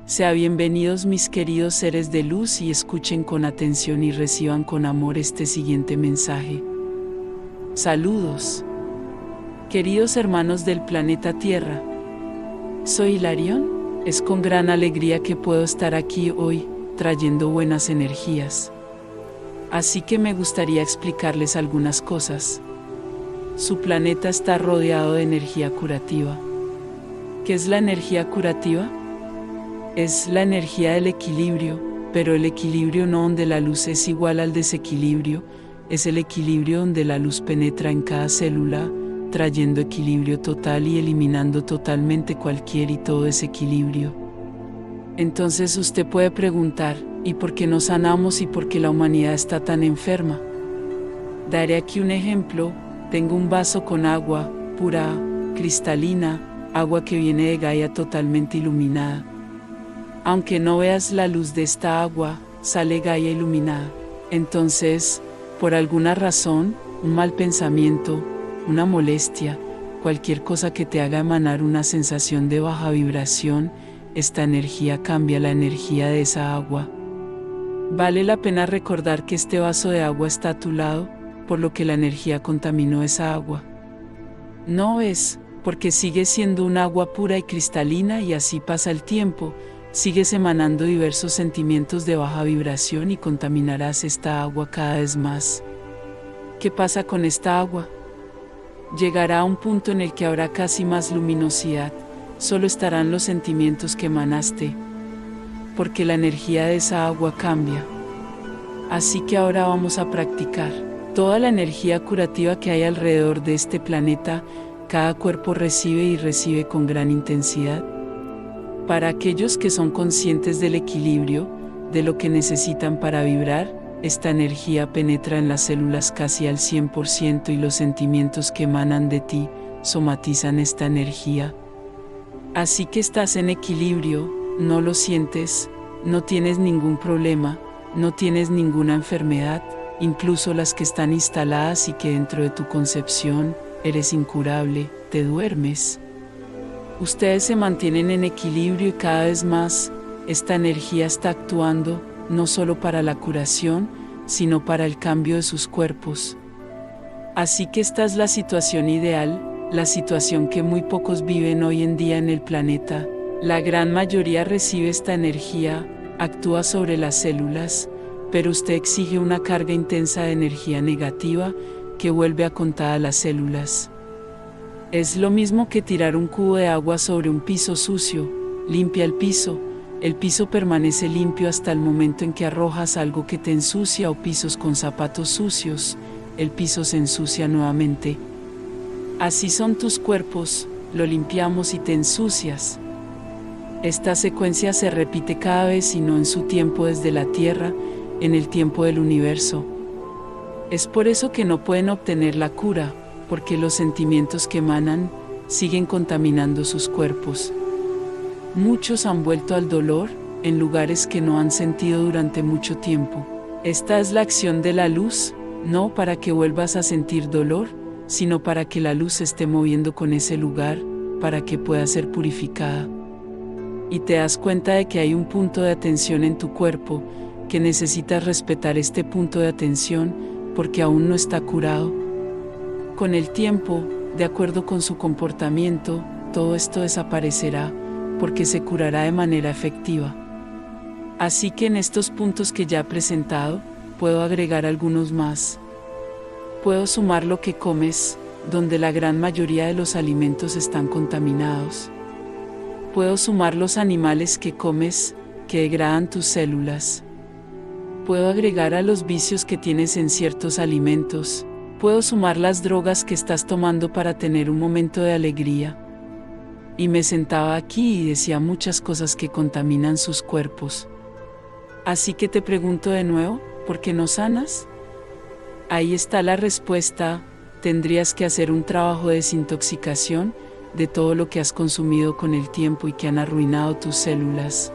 Sean bienvenidos mis queridos seres de luz y escuchen con atención y reciban con amor este siguiente mensaje. Saludos. Queridos hermanos del planeta Tierra. Soy Hilarión. Es con gran alegría que puedo estar aquí hoy, trayendo buenas energías. Así que me gustaría explicarles algunas cosas. Su planeta está rodeado de energía curativa. ¿Qué es la energía curativa? Es la energía del equilibrio, pero el equilibrio no donde la luz es igual al desequilibrio, es el equilibrio donde la luz penetra en cada célula, trayendo equilibrio total y eliminando totalmente cualquier y todo desequilibrio. Entonces usted puede preguntar, ¿y por qué no sanamos y por qué la humanidad está tan enferma? Daré aquí un ejemplo. Tengo un vaso con agua, pura, cristalina, agua que viene de Gaia totalmente iluminada. Aunque no veas la luz de esta agua, sale Gaia iluminada. Entonces, por alguna razón, un mal pensamiento, una molestia, cualquier cosa que te haga emanar una sensación de baja vibración, esta energía cambia la energía de esa agua. Vale la pena recordar que este vaso de agua está a tu lado, por lo que la energía contaminó esa agua. No es, porque sigue siendo un agua pura y cristalina y así pasa el tiempo, sigues emanando diversos sentimientos de baja vibración y contaminarás esta agua cada vez más. ¿Qué pasa con esta agua? Llegará a un punto en el que habrá casi más luminosidad, solo estarán los sentimientos que emanaste, porque la energía de esa agua cambia. Así que ahora vamos a practicar. Toda la energía curativa que hay alrededor de este planeta, cada cuerpo recibe y recibe con gran intensidad. Para aquellos que son conscientes del equilibrio, de lo que necesitan para vibrar, esta energía penetra en las células casi al 100% y los sentimientos que emanan de ti somatizan esta energía. Así que estás en equilibrio, no lo sientes, no tienes ningún problema, no tienes ninguna enfermedad, incluso las que están instaladas y que dentro de tu concepción eres incurable, te duermes. Ustedes se mantienen en equilibrio y cada vez más, esta energía está actuando, no solo para la curación, sino para el cambio de sus cuerpos. Así que esta es la situación ideal, la situación que muy pocos viven hoy en día en el planeta. La gran mayoría recibe esta energía, actúa sobre las células, pero usted exige una carga intensa de energía negativa que vuelve a contar a las células. Es lo mismo que tirar un cubo de agua sobre un piso sucio, limpia el piso permanece limpio hasta el momento en que arrojas algo que te ensucia o pisos con zapatos sucios, el piso se ensucia nuevamente. Así son tus cuerpos, lo limpiamos y te ensucias. Esta secuencia se repite cada vez y no en su tiempo desde la Tierra, en el tiempo del universo. Es por eso que no pueden obtener la cura, porque los sentimientos que emanan siguen contaminando sus cuerpos. Muchos han vuelto al dolor en lugares que no han sentido durante mucho tiempo. Esta es la acción de la luz, no para que vuelvas a sentir dolor, sino para que la luz se esté moviendo con ese lugar, para que pueda ser purificada. Y te das cuenta de que hay un punto de atención en tu cuerpo, que necesitas respetar este punto de atención, porque aún no está curado. Con el tiempo, de acuerdo con su comportamiento, todo esto desaparecerá, porque se curará de manera efectiva. Así que en estos puntos que ya he presentado, puedo agregar algunos más. Puedo sumar lo que comes, donde la gran mayoría de los alimentos están contaminados. Puedo sumar los animales que comes, que degradan tus células. Puedo agregar a los vicios que tienes en ciertos alimentos. Puedo sumar las drogas que estás tomando para tener un momento de alegría. Y me sentaba aquí y decía muchas cosas que contaminan sus cuerpos. Así que te pregunto de nuevo, ¿por qué no sanas? Ahí está la respuesta, tendrías que hacer un trabajo de desintoxicación de todo lo que has consumido con el tiempo y que han arruinado tus células.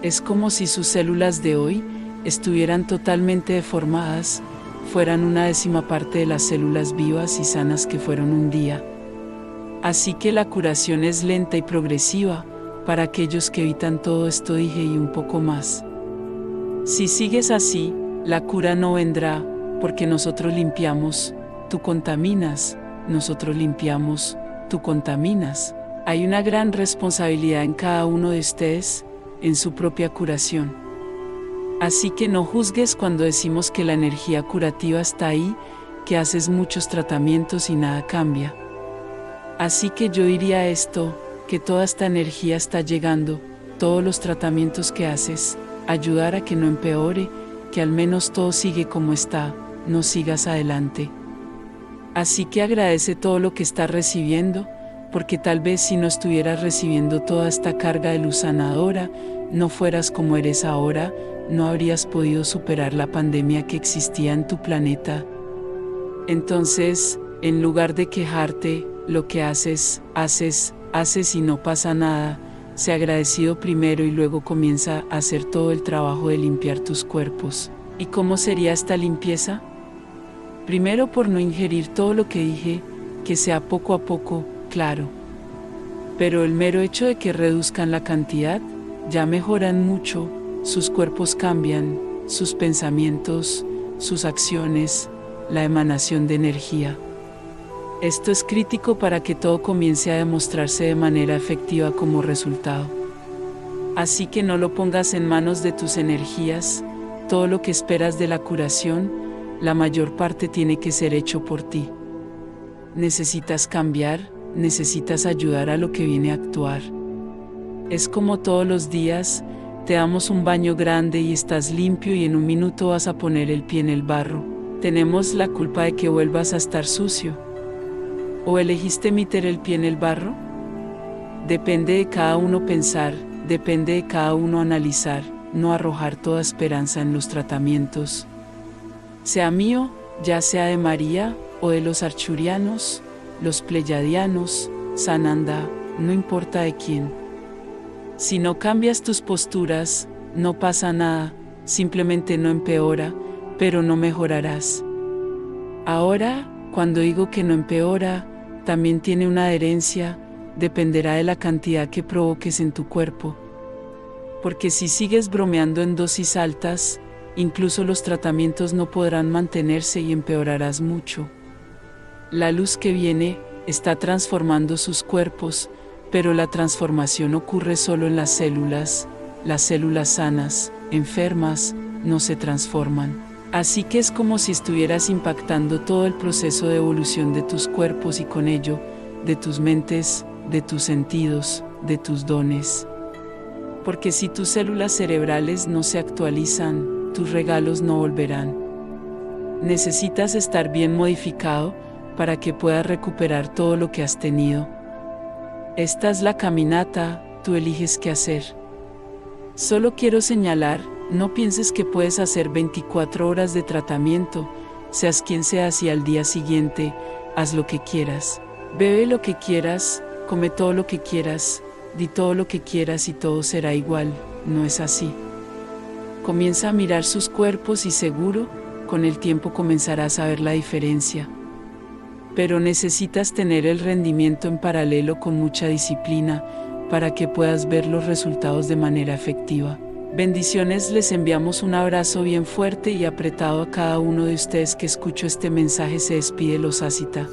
Es como si sus células de hoy estuvieran totalmente deformadas, fueran una 10ª parte de las células vivas y sanas que fueron un día. Así que la curación es lenta y progresiva, para aquellos que evitan todo esto dije y un poco más. Si sigues así, la cura no vendrá, porque nosotros limpiamos, tú contaminas, nosotros limpiamos, tú contaminas. Hay una gran responsabilidad en cada uno de ustedes, en su propia curación. Así que no juzgues cuando decimos que la energía curativa está ahí, que haces muchos tratamientos y nada cambia. Así que yo diría esto, que toda esta energía está llegando, todos los tratamientos que haces, ayudar a que no empeore, que al menos todo sigue como está, no sigas adelante. Así que agradece todo lo que estás recibiendo, porque tal vez si no estuvieras recibiendo toda esta carga de luz sanadora, no fueras como eres ahora, no habrías podido superar la pandemia que existía en tu planeta. Entonces, en lugar de quejarte, lo que haces y no pasa nada, sé agradecido primero y luego comienza a hacer todo el trabajo de limpiar tus cuerpos. ¿Y cómo sería esta limpieza? Primero por no ingerir todo lo que dije, que sea poco a poco, claro. Pero el mero hecho de que reduzcan la cantidad, ya mejoran mucho, sus cuerpos cambian, sus pensamientos, sus acciones, la emanación de energía. Esto es crítico para que todo comience a demostrarse de manera efectiva como resultado. Así que no lo pongas en manos de tus energías, todo lo que esperas de la curación, la mayor parte tiene que ser hecho por ti. Necesitas cambiar, necesitas ayudar a lo que viene a actuar. Es como todos los días, te damos un baño grande y estás limpio y en un minuto vas a poner el pie en el barro. ¿Tenemos la culpa de que vuelvas a estar sucio? ¿O elegiste meter el pie en el barro? Depende de cada uno pensar, depende de cada uno analizar, no arrojar toda esperanza en los tratamientos. Sea mío, ya sea de María, o de los archurianos, los pleyadianos, Sananda, no importa de quién. Si no cambias tus posturas, no pasa nada, simplemente no empeora, pero no mejorarás. Ahora, cuando digo que no empeora, también tiene una adherencia, dependerá de la cantidad que provoques en tu cuerpo. Porque si sigues bromeando en dosis altas, incluso los tratamientos no podrán mantenerse y empeorarás mucho. La luz que viene está transformando sus cuerpos, pero la transformación ocurre solo en las células sanas, enfermas, no se transforman. Así que es como si estuvieras impactando todo el proceso de evolución de tus cuerpos y con ello, de tus mentes, de tus sentidos, de tus dones. Porque si tus células cerebrales no se actualizan, tus regalos no volverán. Necesitas estar bien modificado para que puedas recuperar todo lo que has tenido. Esta es la caminata, tú eliges qué hacer. Solo quiero señalar, no pienses que puedes hacer 24 horas de tratamiento, seas quien seas y al día siguiente, haz lo que quieras. Bebe lo que quieras, come todo lo que quieras, di todo lo que quieras y todo será igual, no es así. Comienza a mirar sus cuerpos y seguro, con el tiempo comenzarás a ver la diferencia. Pero necesitas tener el rendimiento en paralelo con mucha disciplina, para que puedas ver los resultados de manera efectiva. Bendiciones, les enviamos un abrazo bien fuerte y apretado a cada uno de ustedes que escuchó este mensaje. Se despide Los Asita.